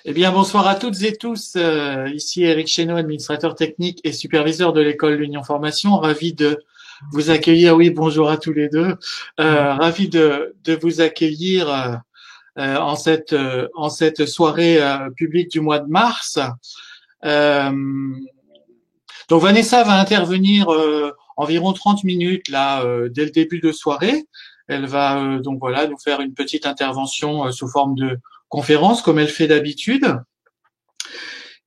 Eh bien, bonsoir à toutes et tous. Ici Eric Chesneau, administrateur technique et superviseur de l'école L'Union Formation. Ravi de vous accueillir. Oui, bonjour à tous les deux. Ravi de vous accueillir en cette soirée publique du mois de mars. Euh, donc, Vanessa va intervenir environ 30 minutes là dès le début de soirée. Elle va donc voilà nous faire une petite intervention sous forme de conférence comme elle fait d'habitude.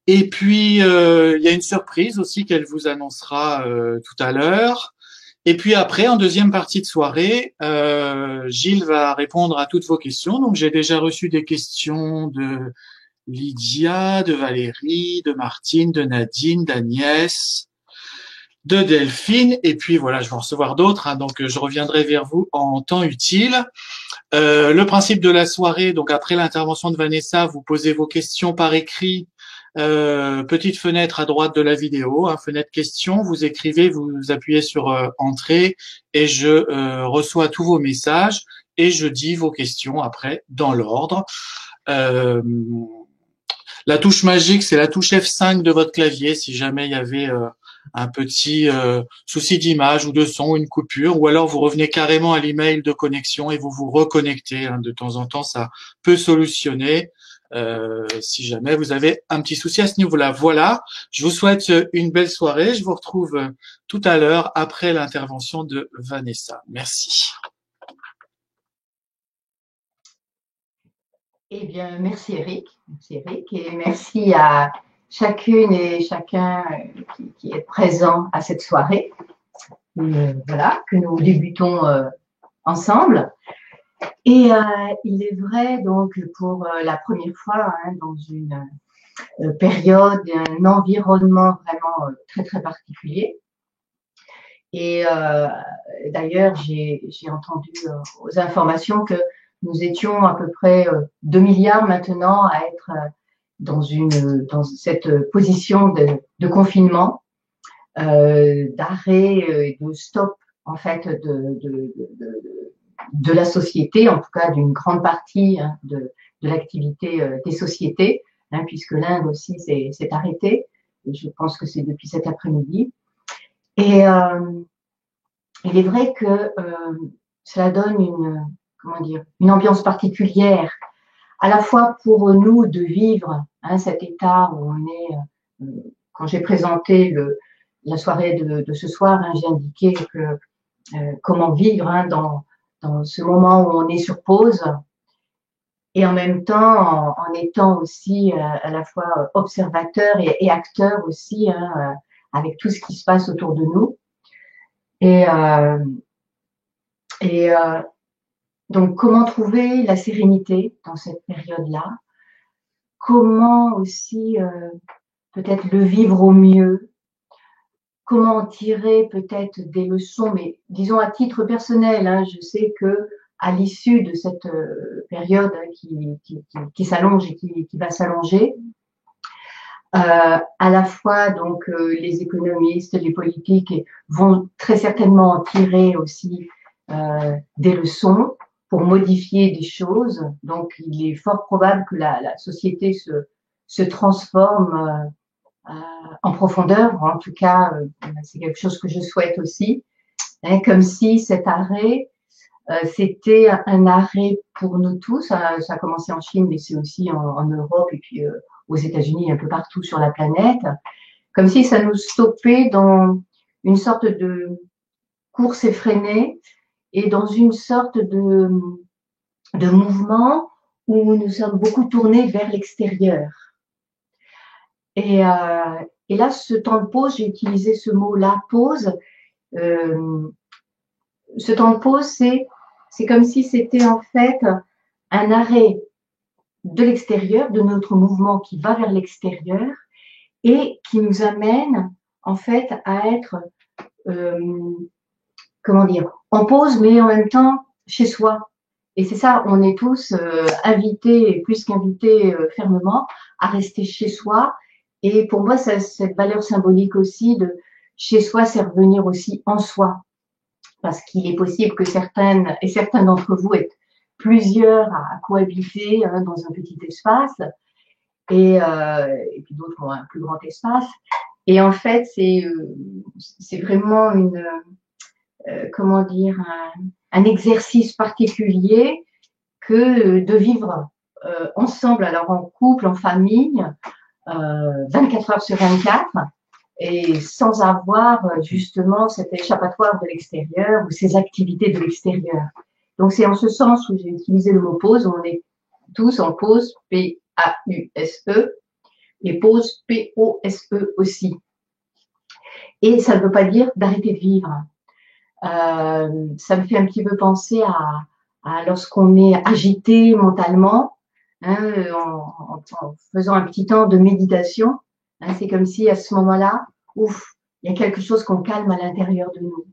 Et puis, il y a une surprise aussi qu'elle vous annoncera tout à l'heure. Et puis après, en deuxième partie de soirée, Gilles va répondre à toutes vos questions. Donc, j'ai déjà reçu des questions de Lydia, de Valérie, de Martine, de Nadine, d'Agnès, de Delphine. Et puis, voilà, je vais en recevoir d'autres. Donc, je reviendrai vers vous en temps utile. Le principe de la soirée, donc après l'intervention de Vanessa, vous posez vos questions par écrit. Petite fenêtre à droite de la vidéo, fenêtre question, vous écrivez, vous appuyez sur entrée et je reçois tous vos messages et je dis vos questions après dans l'ordre. La touche magique, c'est la touche F5 de votre clavier si jamais il y avait un petit souci d'image ou de son ou une coupure, ou alors vous revenez carrément à l'email de connexion et vous vous reconnectez. De temps en temps, ça peut solutionner si jamais vous avez un petit souci à ce niveau-là. Voilà, je vous souhaite une belle soirée. Je vous retrouve tout à l'heure après l'intervention de Vanessa. Merci. Eh bien, merci Eric, et merci à chacune et chacun qui est présent à cette soirée. Voilà, que nous débutons ensemble. Et il est vrai donc pour la première fois dans une période, un environnement vraiment très très particulier. Et d'ailleurs, j'ai entendu aux informations que nous étions à peu près 2 milliards maintenant à être dans cette position de confinement, d'arrêt, de stop en fait de la société, en tout cas d'une grande partie de l'activité des sociétés, puisque l'Inde aussi s'est arrêtée. Et je pense que c'est depuis cet après-midi. Et il est vrai que cela donne une ambiance particulière, à la fois pour nous de vivre cet état où on est. Quand j'ai présenté la soirée de ce soir, j'ai indiqué que comment vivre dans ce moment où on est sur pause, et en même temps en étant aussi à la fois observateur et acteur aussi, avec tout ce qui se passe autour de nous. Et donc, comment trouver la sérénité dans cette période-là? Comment aussi peut-être le vivre au mieux? Comment en tirer peut-être des leçons? Mais disons à titre personnel, je sais que à l'issue de cette période qui s'allonge et qui va s'allonger, à la fois donc les économistes, les politiques vont très certainement en tirer aussi des leçons pour modifier des choses. Donc, il est fort probable que la société se transforme en profondeur. En tout cas, c'est quelque chose que je souhaite aussi. Comme si cet arrêt, c'était un arrêt pour nous tous. Ça a commencé en Chine, mais c'est aussi en Europe et puis aux États-Unis, un peu partout sur la planète. Comme si ça nous stoppait dans une sorte de course effrénée et dans une sorte de mouvement où nous sommes beaucoup tournés vers l'extérieur. Et là, ce temps de pause, j'ai utilisé ce mot-là, pause. Ce temps de pause, c'est comme si c'était en fait un arrêt de l'extérieur, de notre mouvement qui va vers l'extérieur et qui nous amène en fait à être, en pause, mais en même temps chez soi. Et c'est ça, on est tous invités, plus qu'invités fermement, à rester chez soi. Et pour moi, ça, cette valeur symbolique aussi de chez soi, c'est revenir aussi en soi. Parce qu'il est possible que certaines et certains d'entre vous êtes plusieurs à cohabiter dans un petit espace. et puis d'autres ont un plus grand espace. Et en fait, c'est vraiment comment dire, un exercice particulier que de vivre ensemble, alors en couple, en famille, 24 heures sur 24, et sans avoir justement cet échappatoire de l'extérieur ou ces activités de l'extérieur. Donc c'est en ce sens où j'ai utilisé le mot pause, on est tous en pause, P-A-U-S-E, et pause, P-O-S-E aussi. Et ça ne veut pas dire d'arrêter de vivre. Ça me fait un petit peu penser à lorsqu'on est agité mentalement, hein, en faisant un petit temps de méditation. Hein, c'est comme si à ce moment-là, ouf, il y a quelque chose qu'on calme à l'intérieur de nous.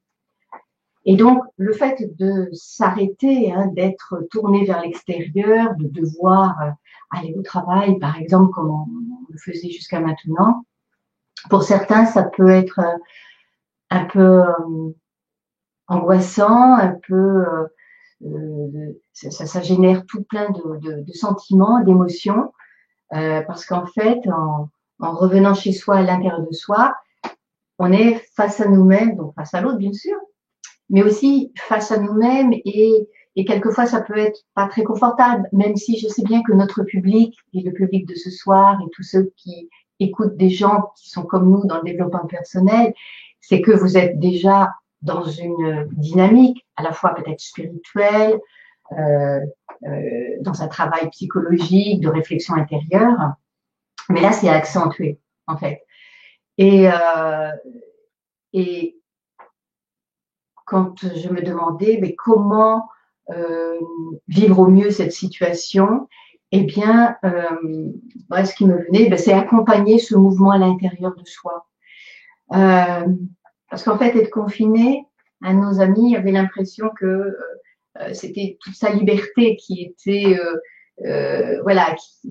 Et donc, le fait de s'arrêter, hein, d'être tourné vers l'extérieur, de devoir aller au travail, par exemple, comme on le faisait jusqu'à maintenant, pour certains, ça peut être un peu angoissant, un peu, ça génère tout plein de sentiments, d'émotions, parce qu'en fait, en revenant chez soi, à l'intérieur de soi, on est face à nous-mêmes, donc face à l'autre, bien sûr, mais aussi face à nous-mêmes et quelquefois ça peut être pas très confortable, même si je sais bien que notre public et le public de ce soir et tous ceux qui écoutent des gens qui sont comme nous dans le développement personnel, c'est que vous êtes déjà dans une dynamique à la fois peut-être spirituelle, dans un travail psychologique, de réflexion intérieure, mais là c'est accentué en fait. Et quand je me demandais mais comment vivre au mieux cette situation, eh bien, ce qui me venait, c'est accompagner ce mouvement à l'intérieur de soi. Parce qu'en fait, être confiné, un de nos amis avait l'impression que c'était toute sa liberté qui était, voilà, qui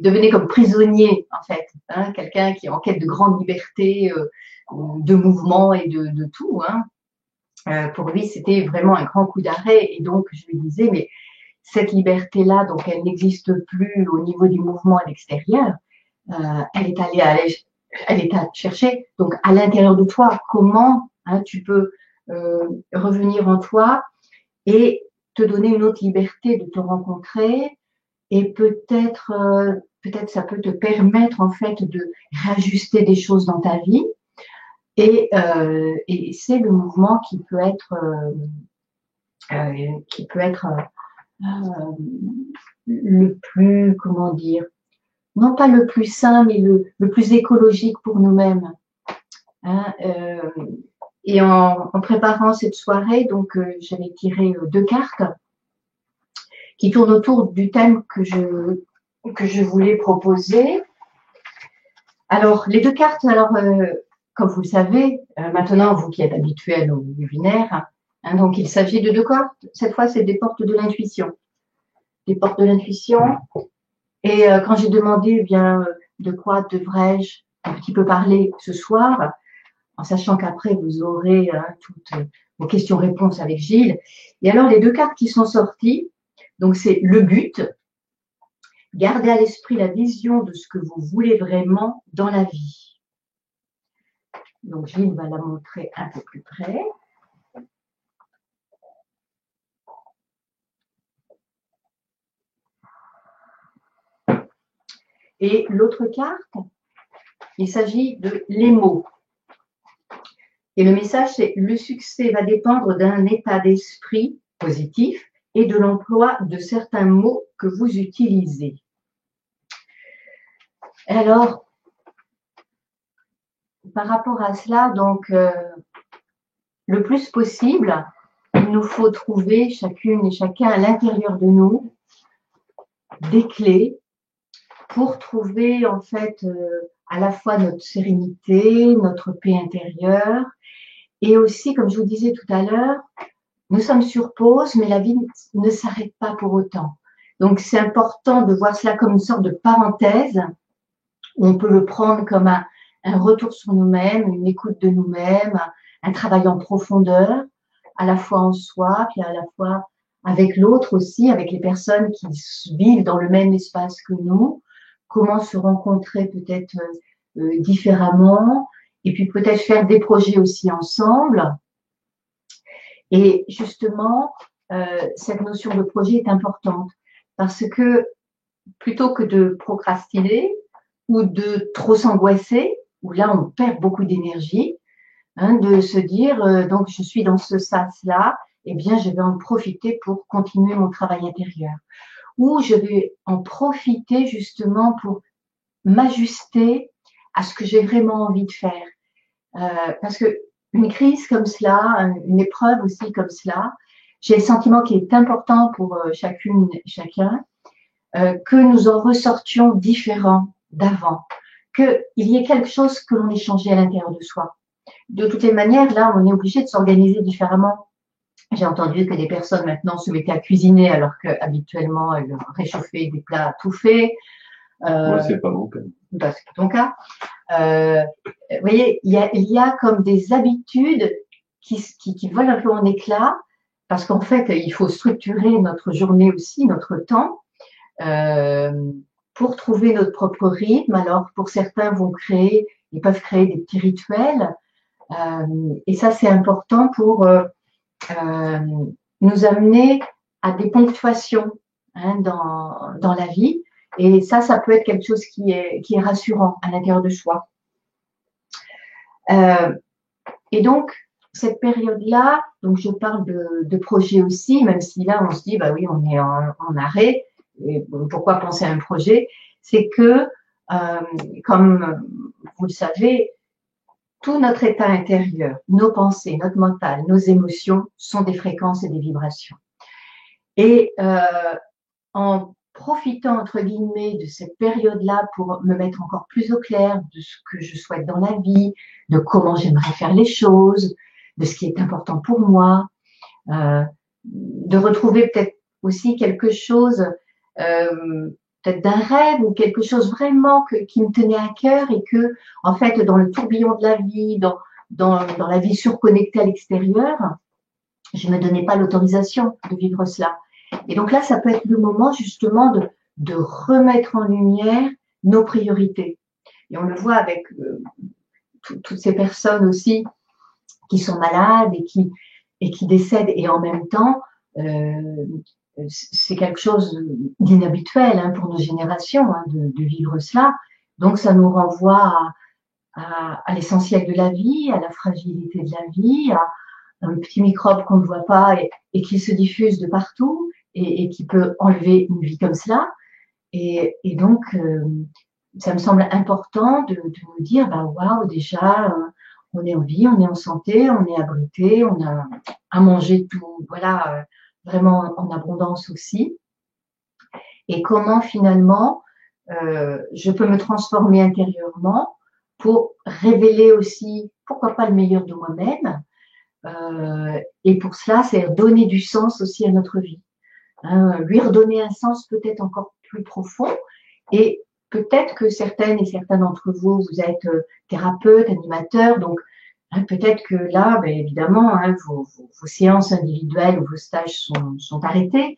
devenait comme prisonnier, en fait. Hein, quelqu'un qui est en quête de grande liberté, de mouvement et de tout, hein. Pour lui, c'était vraiment un grand coup d'arrêt. Et donc, je lui disais, mais cette liberté-là, donc elle n'existe plus au niveau du mouvement à l'extérieur. Elle est allée chercher. Donc, à l'intérieur de toi, comment tu peux revenir en toi et te donner une autre liberté de te rencontrer et peut-être ça peut te permettre en fait de réajuster des choses dans ta vie. Et c'est le mouvement qui peut être le plus, comment dire, non pas le plus sain, mais le plus écologique pour nous-mêmes. Hein, et en préparant cette soirée, donc j'avais tiré 2 cartes qui tournent autour du thème que je voulais proposer. Alors, les 2 cartes, comme vous le savez, maintenant, vous qui êtes habitués au webinaire, hein, donc il s'agit de 2 cartes. Cette fois, c'est des portes de l'intuition. Des portes de l'intuition. Et quand j'ai demandé, eh bien, de quoi devrais-je un petit peu parler ce soir, en sachant qu'après, vous aurez toutes vos questions-réponses avec Gilles. Et alors, les 2 cartes qui sont sorties, donc c'est le but. Gardez à l'esprit la vision de ce que vous voulez vraiment dans la vie. Donc, Gilles va la montrer un peu plus près. Et l'autre carte, il s'agit de les mots. Et le message, c'est le succès va dépendre d'un état d'esprit positif et de l'emploi de certains mots que vous utilisez. Alors, par rapport à cela, donc, le plus possible, il nous faut trouver chacune et chacun à l'intérieur de nous des clés pour trouver en fait à la fois notre sérénité, notre paix intérieure et aussi, comme je vous disais tout à l'heure, nous sommes sur pause, mais la vie ne s'arrête pas pour autant. Donc, c'est important de voir cela comme une sorte de parenthèse où on peut le prendre comme un retour sur nous-mêmes, une écoute de nous-mêmes, un travail en profondeur, à la fois en soi, puis à la fois avec l'autre aussi, avec les personnes qui vivent dans le même espace que nous, comment se rencontrer peut-être différemment, et puis peut-être faire des projets aussi ensemble. Et justement, cette notion de projet est importante parce que plutôt que de procrastiner ou de trop s'angoisser, où là on perd beaucoup d'énergie, hein, de se dire donc je suis dans ce sas-là, eh bien je vais en profiter pour continuer mon travail intérieur. Ou je vais en profiter justement pour m'ajuster à ce que j'ai vraiment envie de faire. Parce que une crise comme cela, une épreuve aussi comme cela, j'ai le sentiment qu'il est important pour chacune et chacun que nous en ressortions différents d'avant, qu'il y ait quelque chose que l'on ait changé à l'intérieur de soi. De toutes les manières, là, on est obligé de s'organiser différemment. J'ai entendu que des personnes maintenant se mettaient à cuisiner alors qu'habituellement elles réchauffaient des plats tout faits. Moi, c'est pas mon cas. Bah, c'est pas ton cas. Vous voyez, il y a comme des habitudes qui volent un peu en éclats parce qu'en fait, il faut structurer notre journée aussi, notre temps, pour trouver notre propre rythme. Alors, pour certains, ils peuvent créer des petits rituels. Et ça, c'est important pour nous amener à des ponctuations hein, dans la vie. Et ça peut être quelque chose qui est rassurant à l'intérieur de soi. Et donc, cette période-là, donc je parle de projet aussi, même si là, on se dit, bah oui, on est en arrêt. Et pourquoi penser à un projet? C'est que, comme vous le savez, tout notre état intérieur, nos pensées, notre mental, nos émotions sont des fréquences et des vibrations. Et en profitant, entre guillemets, de cette période-là pour me mettre encore plus au clair de ce que je souhaite dans la vie, de comment j'aimerais faire les choses, de ce qui est important pour moi, de retrouver peut-être aussi quelque chose, peut-être d'un rêve ou quelque chose vraiment qui me tenait à cœur et que, en fait, dans le tourbillon de la vie, dans la vie surconnectée à l'extérieur, je ne me donnais pas l'autorisation de vivre cela. Et donc là, ça peut être le moment justement de remettre en lumière nos priorités. Et on le voit avec toutes ces personnes aussi qui sont malades et qui décèdent. Et en même temps, c'est quelque chose d'inhabituel hein, pour nos générations hein, de vivre cela. Donc ça nous renvoie à l'essentiel de la vie, à la fragilité de la vie, à un petit microbe qu'on ne voit pas et qui se diffuse de partout et qui peut enlever une vie comme cela. Et donc, ça me semble important de nous dire, bah waouh, déjà, on est en vie, on est en santé, on est abrité, on a à manger tout, voilà, vraiment en abondance aussi. Et comment finalement, je peux me transformer intérieurement pour révéler aussi, pourquoi pas le meilleur de moi-même. Et pour cela, c'est donner du sens aussi à notre vie. Hein, lui redonner un sens peut-être encore plus profond. Et peut-être que certaines et certains d'entre vous, vous êtes thérapeutes, animateurs, donc hein, peut-être que là, ben, évidemment, hein, vos séances individuelles ou vos stages sont arrêtés.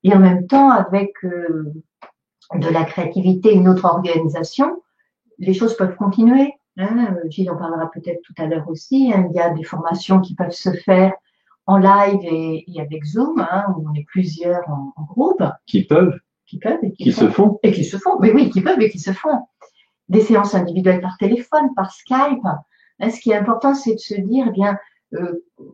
Et en même temps, avec de la créativité, une autre organisation, les choses peuvent continuer. Hein, Gilles en parlera peut-être tout à l'heure aussi. Hein, il y a des formations qui peuvent se faire en live et avec Zoom, hein, où on est plusieurs en groupe. Qui peuvent Et qui se font. Et qui se font. Mais oui, qui peuvent et qui se font. Des séances individuelles par téléphone, par Skype. Hein, ce qui est important, c'est de se dire, eh bien,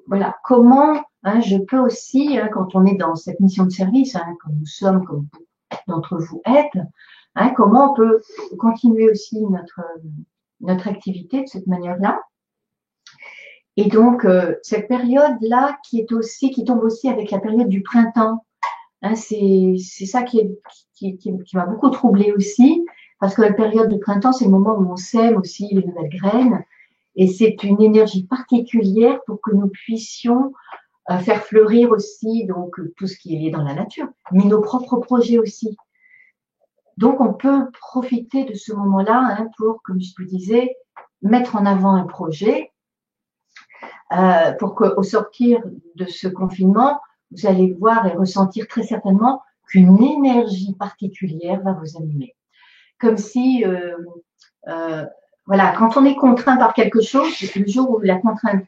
voilà, comment hein, je peux aussi, hein, quand on est dans cette mission de service, hein, comme nous sommes, comme beaucoup d'entre vous êtes, hein, comment on peut continuer aussi notre activité de cette manière-là. Et donc, cette période-là qui tombe aussi avec la période du printemps, hein, c'est ça qui m'a beaucoup troublée aussi, parce que la période du printemps, c'est le moment où on sème aussi les nouvelles graines, et c'est une énergie particulière pour que nous puissions faire fleurir aussi donc tout ce qui est lié dans la nature, mais nos propres projets aussi. Donc, on peut profiter de ce moment-là hein, pour, comme je vous disais, mettre en avant un projet pour qu'au sortir de ce confinement, vous allez voir et ressentir très certainement qu'une énergie particulière va vous animer. comme si, voilà, quand on est contraint par quelque chose, le jour où la contrainte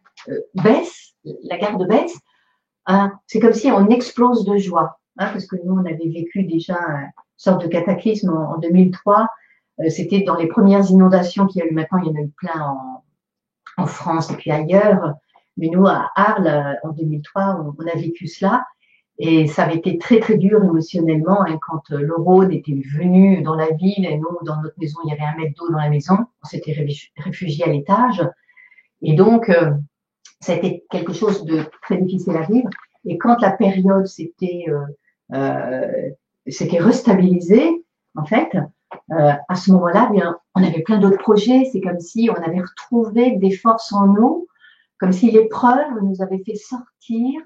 baisse, la garde baisse, hein, c'est comme si on explose de joie, hein, parce que nous, on avait vécu déjà une sorte de cataclysme en 2003. C'était dans les premières inondations qu'il y a eu. Maintenant, il y en a eu plein en France et puis ailleurs. Mais nous, à Arles, en 2003, on a vécu cela. Et ça avait été très, très dur émotionnellement, hein, quand le Rhône était venu dans la ville et nous, dans notre maison, il y avait 1 mètre d'eau dans la maison. On s'était réfugiés à l'étage. Et donc, ça a été quelque chose de très difficile à vivre. Et quand la période s'était restabilisée, en fait, à ce moment-là, bien, on avait plein d'autres projets. C'est comme si on avait retrouvé des forces en nous, comme si l'épreuve nous avait fait sortir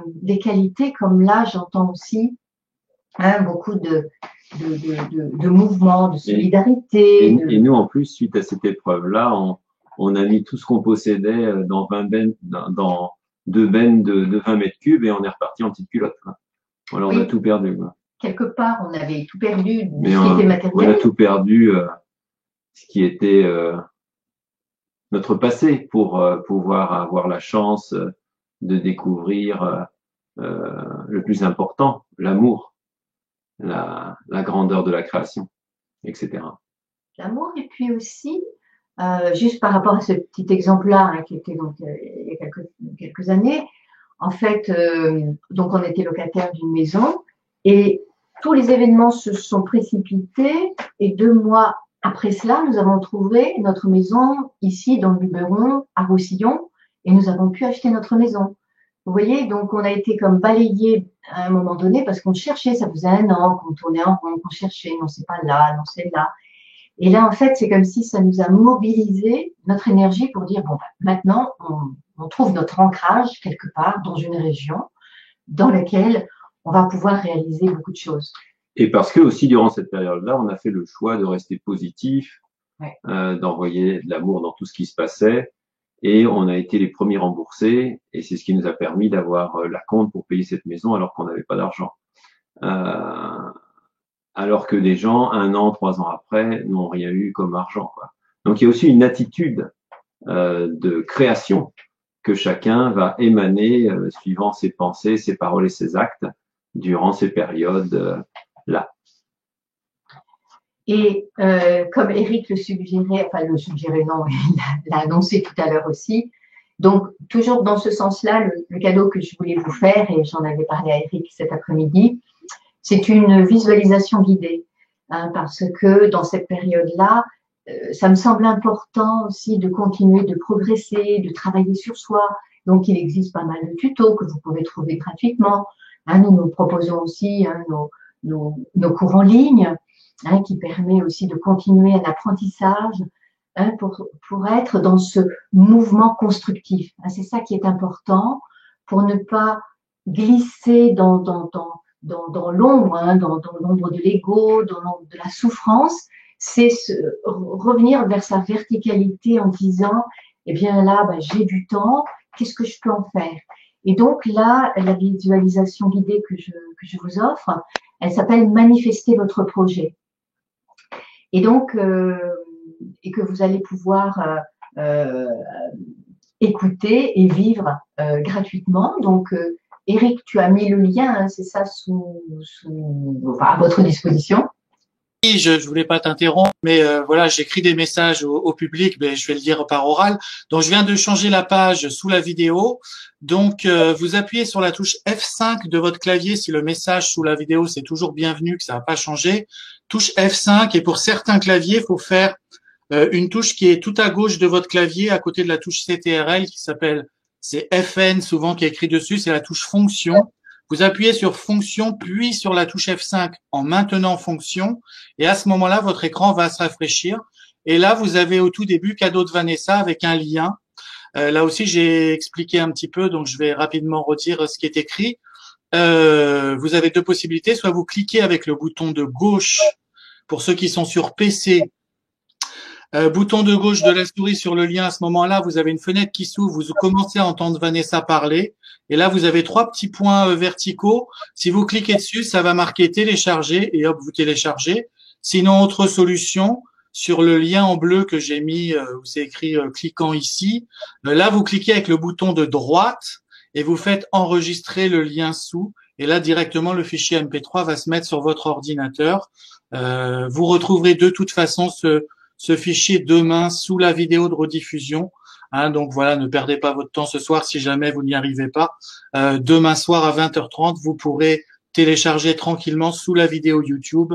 des qualités, comme là, j'entends aussi beaucoup de mouvements, de solidarité. Et nous, en plus, suite à cette épreuve-là, on a mis tout ce qu'on possédait dans 2 bennes de 20 mètres cubes et on est reparti en petite culotte. Quoi. Voilà, on a tout perdu. Quoi. Quelque part, on avait tout perdu de ce qui était matériel. On a tout perdu, ce qui était notre passé, pour pouvoir avoir la chance de découvrir le plus important, l'amour, la grandeur de la création, etc. L'amour, et puis aussi, juste par rapport à ce petit exemple-là, hein, qui était donc il y a quelques années, en fait, donc on était locataire d'une maison et tous les événements se sont précipités et 2 mois après cela, nous avons trouvé notre maison ici dans le Luberon, à Roussillon, et nous avons pu acheter notre maison. Vous voyez, donc on a été comme balayé à un moment donné parce qu'on cherchait, ça faisait 1 an qu'on tournait en rond, qu'on cherchait, non c'est pas là, non c'est là. Et là, en fait, c'est comme si ça nous a mobilisé notre énergie pour dire, bon, maintenant, on trouve notre ancrage quelque part dans une région dans laquelle on va pouvoir réaliser beaucoup de choses. Et parce que aussi, durant cette période-là, on a fait le choix de rester positif, d'envoyer de l'amour dans tout ce qui se passait. Et on a été les premiers remboursés. Et c'est ce qui nous a permis d'avoir la compte pour payer cette maison alors qu'on n'avait pas d'argent. Alors que des gens, 1 an, 3 ans après, n'ont rien eu comme argent. Quoi. Donc il y a aussi une attitude de création que chacun va émaner suivant ses pensées, ses paroles et ses actes durant ces périodes-là. Et comme Eric le suggérait, enfin le suggérait, non, il l'a annoncé tout à l'heure aussi, donc toujours dans ce sens-là, le cadeau que je voulais vous faire, et j'en avais parlé à Eric cet après-midi, c'est une visualisation guidée, hein, parce que dans cette période-là, ça me semble important aussi de continuer de progresser, de travailler sur soi. Donc, il existe pas mal de tutos que vous pouvez trouver gratuitement. Hein, nous proposons aussi nos cours en ligne, hein, qui permet aussi de continuer un apprentissage, hein, pour être dans ce mouvement constructif. Hein, c'est ça qui est important pour ne pas glisser dans l'ombre, hein, dans l'ombre de l'ego, dans l'ombre de la souffrance. C'est revenir vers sa verticalité en disant, eh bien là, j'ai du temps, qu'est-ce que je peux en faire? Et donc là, la visualisation guidée que je vous offre, elle s'appelle Manifester votre projet. Et donc, et que vous allez pouvoir écouter et vivre gratuitement. Donc, Eric, tu as mis le lien, hein, c'est ça, à votre disposition. Oui, je voulais pas t'interrompre, mais voilà, j'écris des messages au public, mais je vais le dire par oral. Donc, je viens de changer la page sous la vidéo. Donc, vous appuyez sur la touche F5 de votre clavier si le message sous la vidéo, c'est toujours bienvenu, que ça n'a pas changé. Touche F5, et pour certains claviers, il faut faire une touche qui est tout à gauche de votre clavier, à côté de la touche CTRL, qui s'appelle, c'est FN souvent qui est écrit dessus, c'est la touche fonction. Vous appuyez sur fonction, puis sur la touche F5 en maintenant fonction, et à ce moment-là, votre écran va se rafraîchir. Et là, vous avez au tout début cadeau de Vanessa avec un lien. Là aussi, j'ai expliqué un petit peu, donc je vais rapidement redire ce qui est écrit. Vous avez 2 possibilités, soit vous cliquez avec le bouton de gauche, pour ceux qui sont sur PC, bouton de gauche de la souris sur le lien, à ce moment-là, vous avez une fenêtre qui s'ouvre, vous commencez à entendre Vanessa parler, et là, vous avez 3 petits points verticaux. Si vous cliquez dessus, ça va marquer télécharger, et hop, vous téléchargez. Sinon, autre solution, sur le lien en bleu que j'ai mis, où c'est écrit cliquant ici, là, vous cliquez avec le bouton de droite et vous faites enregistrer le lien sous. Et là, directement, le fichier MP3 va se mettre sur votre ordinateur. Vous retrouverez de toute façon ce fichier demain sous la vidéo de rediffusion. Hein, donc voilà, ne perdez pas votre temps ce soir si jamais vous n'y arrivez pas. Demain soir à 20h30, vous pourrez télécharger tranquillement sous la vidéo YouTube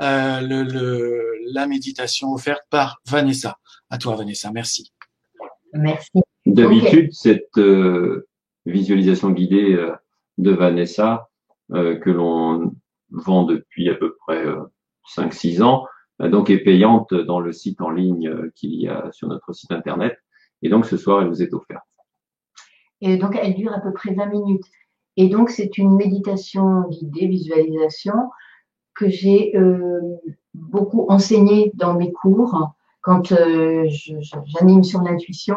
la méditation offerte par Vanessa. À toi, Vanessa. Merci. Merci. D'habitude, cette visualisation guidée de Vanessa, que l'on vend depuis à peu près 5-6 ans, donc est payante dans le site en ligne qu'il y a sur notre site internet. Et donc, ce soir, elle vous est offerte. Et donc, elle dure à peu près 20 minutes. Et donc, c'est une méditation guidée, visualisation, que j'ai beaucoup enseignée dans mes cours quand j'anime sur l'intuition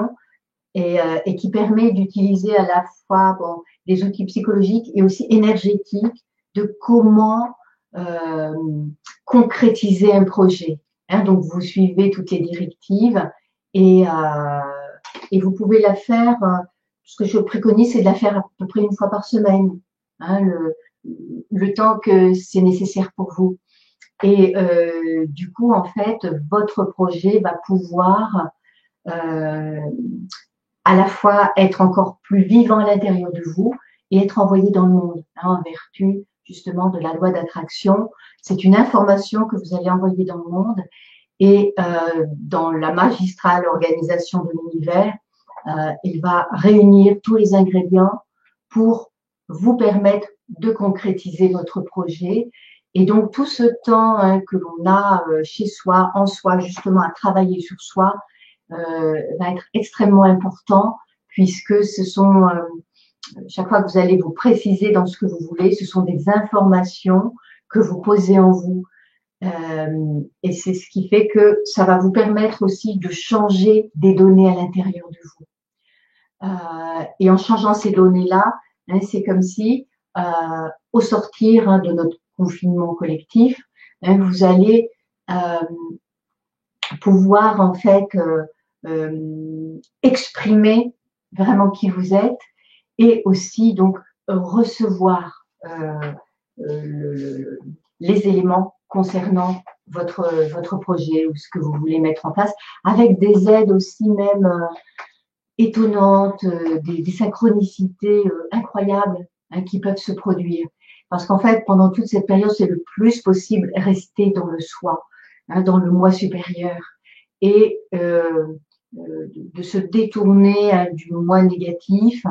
et qui permet d'utiliser à la fois des outils psychologiques et aussi énergétiques de comment concrétiser un projet. Hein, donc, vous suivez toutes les directives et vous pouvez la faire. Ce que je préconise, c'est de la faire à peu près une fois par semaine, hein, le temps que c'est nécessaire pour vous. Et du coup, en fait, votre projet va pouvoir à la fois être encore plus vivant à l'intérieur de vous et être envoyé dans le monde, hein, en vertu justement de la loi d'attraction. C'est une information que vous allez envoyer dans le monde et dans la magistrale organisation de l'univers, il va réunir tous les ingrédients pour vous permettre de concrétiser votre projet. Et donc, tout ce temps que l'on a chez soi, en soi, justement, à travailler sur soi, va être extrêmement important puisque ce sont, chaque fois que vous allez vous préciser dans ce que vous voulez, ce sont des informations que vous posez en vous. Et c'est ce qui fait que ça va vous permettre aussi de changer des données à l'intérieur de vous. Et en changeant ces données-là, hein, c'est comme si, au sortir de notre confinement collectif, hein, vous allez pouvoir en fait exprimer vraiment qui vous êtes et aussi donc recevoir les éléments concernant votre projet ou ce que vous voulez mettre en place, avec des aides aussi même étonnantes, des synchronicités incroyables hein, qui peuvent se produire. Parce qu'en fait, pendant toute cette période, c'est le plus possible rester dans le soi, hein, dans le moi supérieur, et de se détourner hein, du moi négatif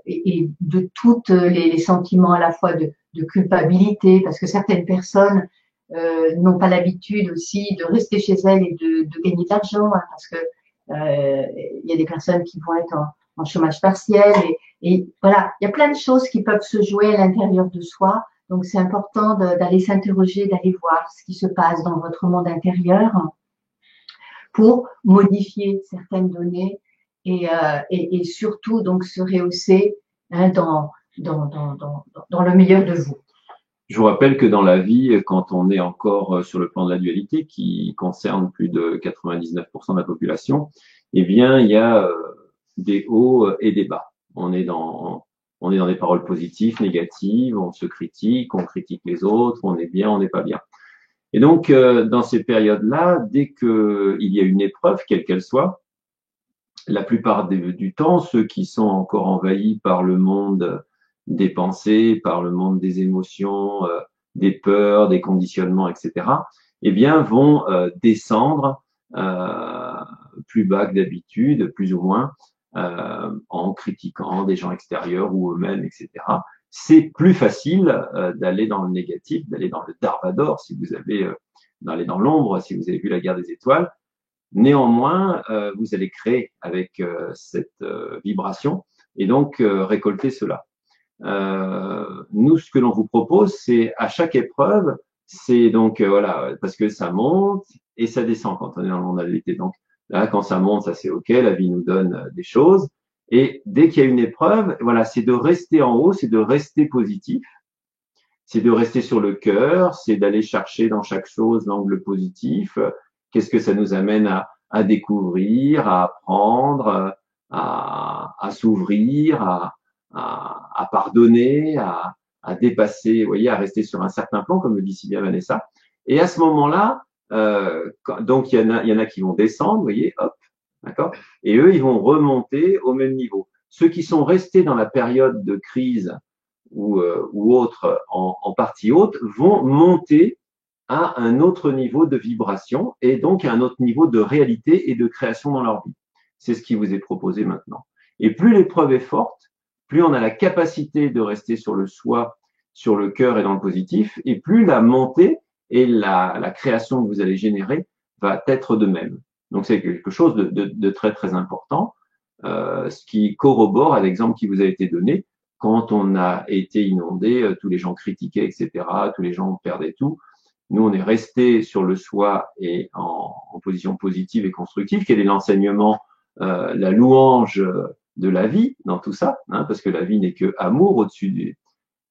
et de tous les sentiments à la fois de culpabilité, parce que certaines personnes n'ont pas l'habitude aussi de rester chez elles et de gagner de l'argent, hein, parce que il y a des personnes qui vont être en chômage partiel et voilà, il y a plein de choses qui peuvent se jouer à l'intérieur de soi. Donc, c'est important d'aller s'interroger, d'aller voir ce qui se passe dans votre monde intérieur pour modifier certaines données et surtout donc se rehausser hein, dans le meilleur de vous. Je vous rappelle que dans la vie, quand on est encore sur le plan de la dualité, qui concerne plus de 99% de la population, eh bien, il y a des hauts et des bas. On est dans des paroles positives, négatives, on se critique, on critique les autres, on est bien, on n'est pas bien. Et donc, dans ces périodes-là, dès qu'il y a une épreuve, quelle qu'elle soit, la plupart du temps, ceux qui sont encore envahis par le monde des pensées, par le monde des émotions, des peurs, des conditionnements, etc., eh bien, vont descendre plus bas que d'habitude, plus ou moins, en critiquant des gens extérieurs ou eux-mêmes, etc. C'est plus facile d'aller dans le négatif, d'aller dans le Darvador, si vous avez d'aller dans l'ombre, si vous avez vu la guerre des étoiles. Néanmoins, vous allez créer avec cette vibration et donc récolter cela. Nous, ce que l'on vous propose, c'est à chaque épreuve, c'est donc voilà, parce que ça monte et ça descend quand on est dans le monde de la dualité. Donc là, quand ça monte, ça c'est ok, la vie nous donne des choses. Et dès qu'il y a une épreuve, voilà, c'est de rester en haut, c'est de rester positif, c'est de rester sur le cœur, c'est d'aller chercher dans chaque chose l'angle positif. Qu'est-ce que ça nous amène à découvrir, à apprendre, à s'ouvrir, à pardonner, à dépasser, vous voyez, à rester sur un certain plan, comme le dit si bien Vanessa. Et à ce moment-là, donc il y en a qui vont descendre, vous voyez, hop, d'accord, et eux, ils vont remonter au même niveau. Ceux qui sont restés dans la période de crise ou autre en partie haute vont monter à un autre niveau de vibration et donc à un autre niveau de réalité et de création dans leur vie. C'est ce qui vous est proposé maintenant. Et plus l'épreuve est forte, plus on a la capacité de rester sur le soi, sur le cœur et dans le positif, et plus la montée et la création que vous allez générer va être de même. Donc c'est quelque chose de très très important, ce qui corrobore à l'exemple qui vous a été donné. Quand on a été inondé, tous les gens critiquaient, etc., tous les gens perdaient tout. Nous, on est resté sur le soi et en position positive et constructive. Quel est l'enseignement, la louange de la vie dans tout ça, hein, parce que la vie n'est que amour. Au-dessus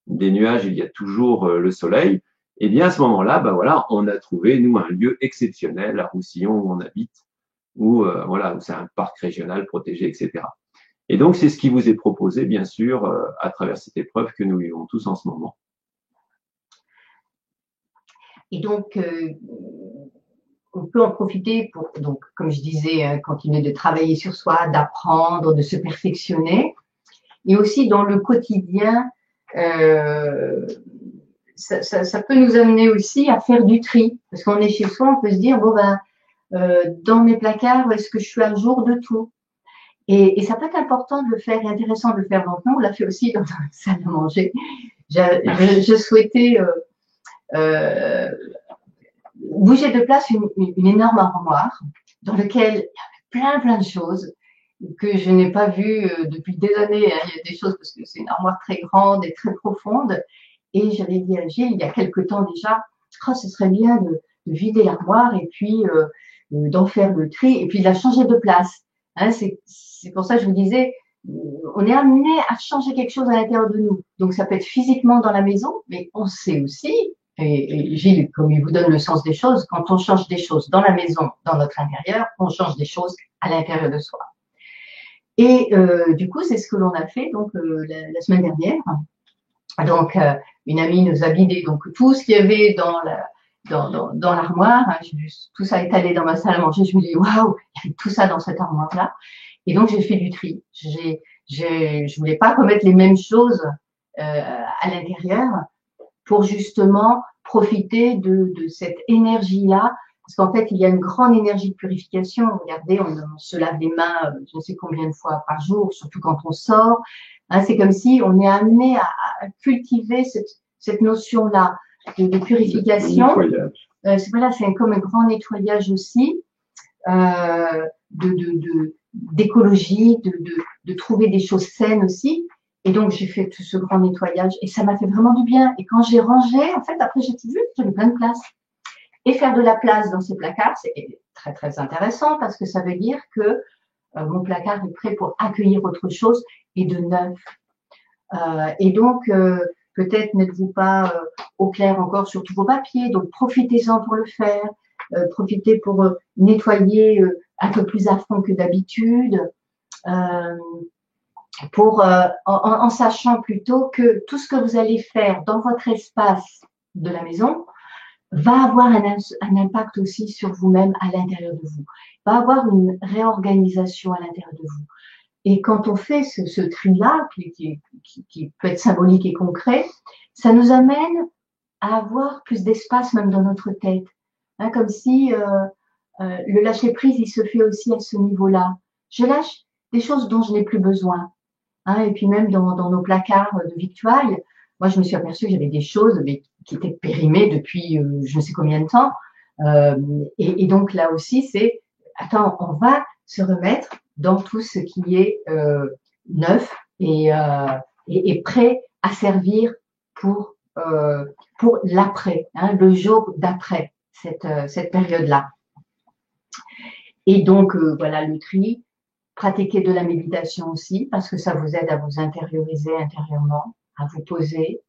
des nuages, il y a toujours le soleil. Et bien à ce moment-là, ben voilà, on a trouvé nous un lieu exceptionnel à Roussillon où on habite, où voilà, où c'est un parc régional protégé, etc. Et donc c'est ce qui vous est proposé, bien sûr, à travers cette épreuve que nous vivons tous en ce moment. Et donc, on peut en profiter pour, donc, comme je disais, continuer de travailler sur soi, d'apprendre, de se perfectionner. Et aussi dans le quotidien, ça peut nous amener aussi à faire du tri. Parce qu'on est chez soi, on peut se dire, bon ben, dans mes placards, est-ce que je suis à jour de tout? Et ça peut être important de le faire et intéressant de le faire. Donc, nous, on l'a fait aussi dans la salle à manger. Je souhaitais bouger de place une énorme armoire dans laquelle il y avait plein de choses que je n'ai pas vues depuis des années. Hein. Il y a des choses parce que c'est une armoire très grande et très profonde. Et j'avais dit à Gilles, il y a quelque temps déjà, oh, ce serait bien de vider l'armoire et puis d'en faire le tri et puis de la changer de place. Hein, c'est pour ça que je vous disais, on est amené à changer quelque chose à l'intérieur de nous. Donc ça peut être physiquement dans la maison, mais on sait aussi, et Gilles, comme il vous donne le sens des choses, quand on change des choses dans la maison, dans notre intérieur, on change des choses à l'intérieur de soi. Et du coup, c'est ce que l'on a fait donc la semaine dernière. Donc, une amie nous a vidé donc tout ce qu'il y avait dans l'armoire. Hein, tout ça est allé dans ma salle à manger. Je me dis waouh, il y avait tout ça dans cette armoire-là. Et donc j'ai fait du tri. Je voulais pas remettre les mêmes choses à l'intérieur pour justement profiter de cette énergie-là. Parce qu'en fait, il y a une grande énergie de purification. Regardez, on se lave les mains je ne sais combien de fois par jour, surtout quand on sort. Hein, c'est comme si on est amené à cultiver cette notion-là de purification. C'est comme un grand nettoyage aussi, d'écologie, de trouver des choses saines aussi. Et donc, j'ai fait tout ce grand nettoyage et ça m'a fait vraiment du bien. Et quand j'ai rangé, en fait, après, j'ai vu que j'avais plein de place. Et faire de la place dans ces placards, c'est très, très intéressant parce que ça veut dire que mon placard est prêt pour accueillir autre chose et de neuf. Et donc, peut-être n'êtes-vous pas au clair encore sur tous vos papiers, donc profitez-en pour le faire. Profitez pour nettoyer un peu plus à fond que d'habitude. En sachant plutôt que tout ce que vous allez faire dans votre espace de la maison va avoir un impact aussi sur vous-même à l'intérieur de vous, va avoir une réorganisation à l'intérieur de vous. Et quand on fait ce tri-là, qui peut être symbolique et concret, ça nous amène à avoir plus d'espace même dans notre tête. Hein, comme si le lâcher-prise, il se fait aussi à ce niveau-là. Je lâche des choses dont je n'ai plus besoin. Hein, et puis même dans nos placards de victuailles, moi je me suis aperçue que j'avais des choses mais, qui étaient périmées depuis je ne sais combien de temps. Et donc là aussi, c'est, attends, on va se remettre dans tout ce qui est neuf et prêt à servir pour l'après, hein, le jour d'après cette période-là. Et donc, voilà, le tri, pratiquer de la méditation aussi, parce que ça vous aide à vous intérioriser intérieurement, à vous poser,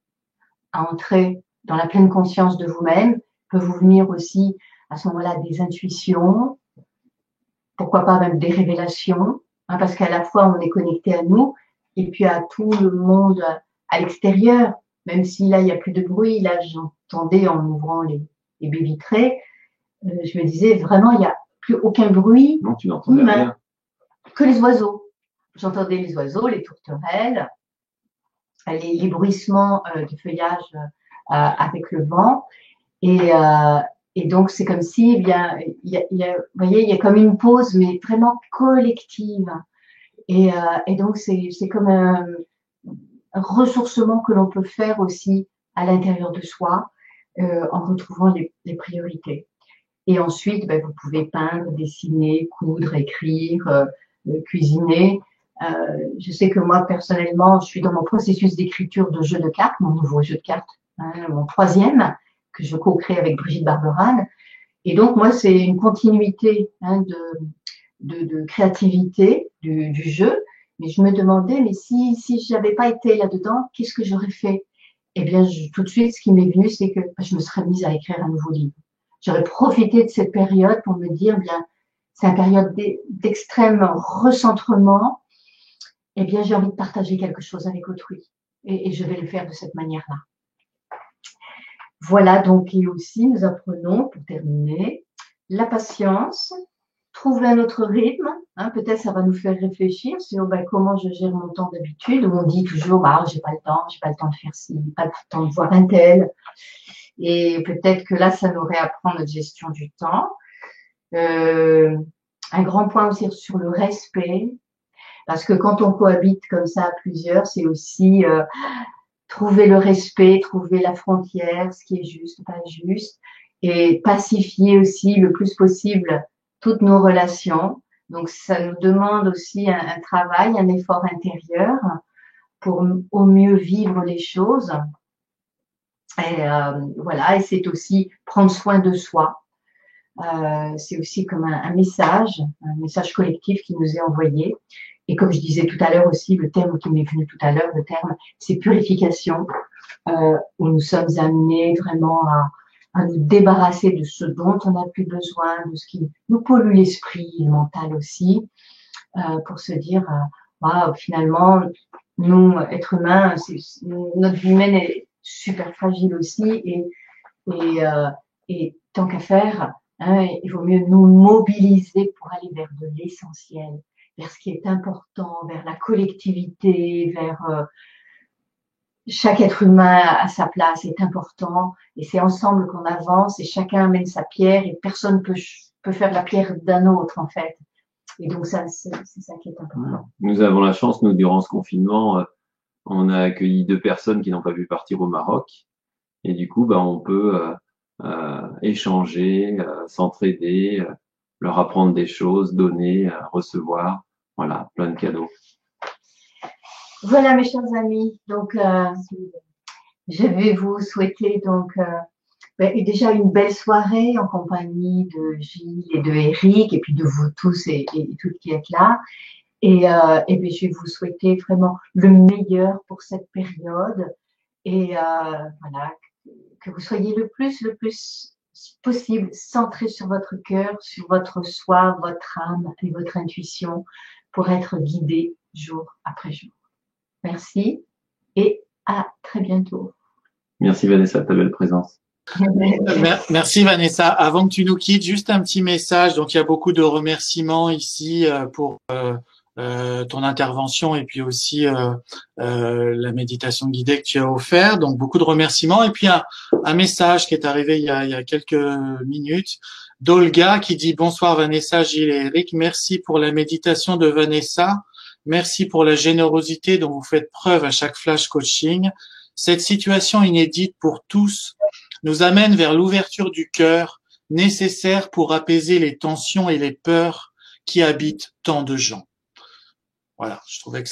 à entrer dans la pleine conscience de vous-même. Peut vous venir aussi à ce moment-là des intuitions, pourquoi pas même des révélations, hein, parce qu'à la fois on est connecté à nous et puis à tout le monde à l'extérieur, même si là il n'y a plus de bruit, là j'entendais en ouvrant les baies vitrées, je me disais vraiment il n'y a plus aucun bruit Non, tu n'entendais humain, rien. que les oiseaux. J'entendais les oiseaux, les tourterelles, les bruissements du feuillage avec le vent. Et donc, c'est comme si, eh bien, vous voyez, il y a comme une pause, mais vraiment collective. Et donc, c'est comme un ressourcement que l'on peut faire aussi à l'intérieur de soi en retrouvant les priorités. Et ensuite, ben, vous pouvez peindre, dessiner, coudre, écrire, cuisiner. Je sais que moi, personnellement, je suis dans mon processus d'écriture de jeu de cartes, mon nouveau jeu de cartes, hein, mon 3e, que je co-crée avec Brigitte Barberane. Et donc, moi, c'est une continuité hein, de créativité du jeu. Mais je me demandais, mais si je n'avais pas été là-dedans, qu'est-ce que j'aurais fait? Eh bien, tout de suite, ce qui m'est venu, c'est que je me serais mise à écrire un nouveau livre. J'aurais profité de cette période pour me dire, bien, c'est une période d'extrême recentrement. Eh bien, j'ai envie de partager quelque chose avec autrui. Et je vais le faire de cette manière-là. Voilà, donc, et aussi, nous apprenons, pour terminer, la patience, trouver un autre rythme. Hein, peut-être ça va nous faire réfléchir sur ben, comment je gère mon temps d'habitude, où on dit toujours, bah, j'ai pas le temps de faire ci, pas le temps de voir un tel. Et peut-être que là, ça nous réapprend notre gestion du temps. Un grand point aussi sur le respect, parce que quand on cohabite comme ça à plusieurs, c'est aussi trouver le respect, trouver la frontière, ce qui est juste, pas juste, et pacifier aussi le plus possible toutes nos relations. Donc, ça nous demande aussi un travail, un effort intérieur pour au mieux vivre les choses. Et voilà, et c'est aussi prendre soin de soi. C'est aussi comme un message collectif qui nous est envoyé. Et comme je disais tout à l'heure aussi, le terme qui m'est venu tout à l'heure, le terme, c'est purification, où nous sommes amenés vraiment à nous débarrasser de ce dont on n'a plus besoin, de ce qui nous pollue l'esprit, le mental aussi, pour se dire, wow, finalement, nous, êtres humains, notre vie humaine est super fragile aussi, et tant qu'à faire, hein, il vaut mieux nous mobiliser pour aller vers de l'essentiel, vers ce qui est important, vers la collectivité, vers chaque être humain à sa place est important, et c'est ensemble qu'on avance, et chacun amène sa pierre, et personne peut faire la pierre d'un autre en fait. Et donc ça, c'est ça qui est important. Nous avons la chance, nous, durant ce confinement, on a accueilli 2 personnes qui n'ont pas pu partir au Maroc. Et du coup, on peut échanger, s'entraider, leur apprendre des choses, donner, recevoir. Voilà, plein de cadeaux. Voilà mes chers amis, donc je vais vous souhaiter donc déjà une belle soirée en compagnie de Gilles et de Eric et puis de vous tous et toutes qui êtes là. Et bien, je vais vous souhaiter vraiment le meilleur pour cette période et voilà, que vous soyez le plus possible centré sur votre cœur, sur votre soi, votre âme et votre intuition pour être guidé jour après jour. Merci et à très bientôt. Merci Vanessa, ta belle présence. Merci Vanessa. Avant que tu nous quittes, juste un petit message. Donc il y a beaucoup de remerciements ici pour ton intervention et puis aussi la méditation guidée que tu as offert. Donc beaucoup de remerciements et puis un message qui est arrivé il y a quelques minutes d'Olga qui dit: bonsoir Vanessa, Gilles et Eric. Merci pour la méditation de Vanessa. Merci pour la générosité dont vous faites preuve à chaque flash coaching. Cette situation inédite pour tous nous amène vers l'ouverture du cœur nécessaire pour apaiser les tensions et les peurs qui habitent tant de gens. Voilà, je trouvais que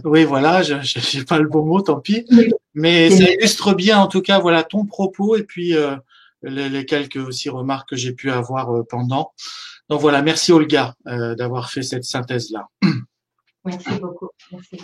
oui, voilà, j'ai pas le bon mot, tant pis, mais ça illustre bien, en tout cas, voilà, ton propos et puis les quelques aussi remarques que j'ai pu avoir pendant. Donc voilà, merci Olga d'avoir fait cette synthèse-là. Merci beaucoup. Merci.